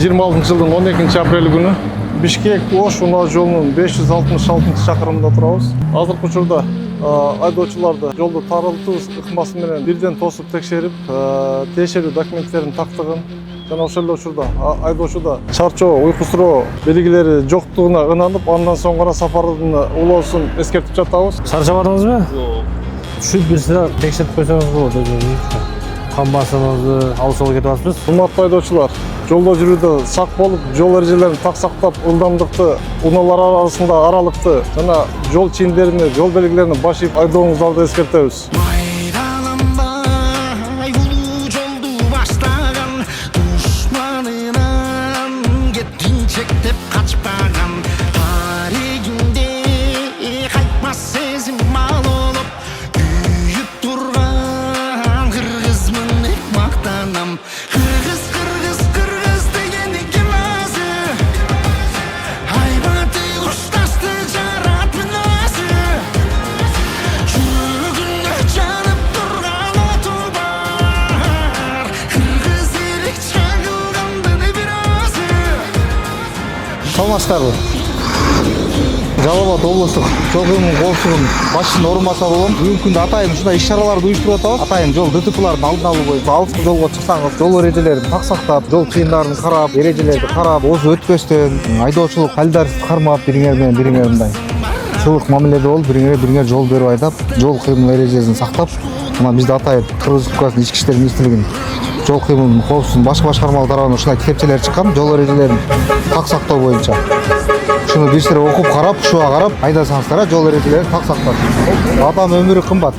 2026-жылдын 12-апрель күнү Бишкек-Ош унаа жолунун 566-чакырымында турабыз. Азыркы учурда айдоочуларды жолду тарылтуу ыкмасы менен бирден тосуп текшерип, тиешелүү документтерин тактыгын жана ошол эле учурда айдоочуда чарчоо, уйкусуроо белгилери жоктугуна ынанып, андан соң гана сапардын улоосун эскертип жатабыз. Чарчабадыңызбы? Жок. Түшүп бир сыра текшерип койсоңуз болот өзүңүз. Кан басымыңызды алып кетип атасыз. Урматтуу айдоочулар, жолдо жүрүүдө сак болуп, жол эрежелерин так сактап, ылдамдыкты, унаалар арасында аралыкты жана жол чийимдерине, жол белгилерине башып айдооңуздарды эскертебиз. Саламатсыздарбы? Жалал Абад облустук жол кыймылынын коопсуздугунун башчысынын орун басары болом. Бүгүнкү күндө атайын ушундай иш-чараларды уюштуруп атабыз. Атайын жол ДТПлардын алдын алуу боюнча алыскы жолго чыксаңыз, жол эрежелерин так сактап, жол чыйымдарын карап, эрежелерди карап, озуп өтпөстөн, айдоочулук калдардарды кармап, бириңер менен бириңер мындай сылык мамиледе болуп, бириңер жол берип айдап, жол кыймыл эрежесин сактап, мына бизде атайын Кыргыз Республикасынын Ички иштер министрлигинин жол кыймылынын коопсуздугунун башкы башкармалык тарабынан ушундай китепчелер чыккан, жол эрежелерин так сактоо боюнча. Ушуну бир сире окуп карап, ушуга карап айдасаңыздар, жол эрежелерин так сактап. Адам өмүрү кымбат.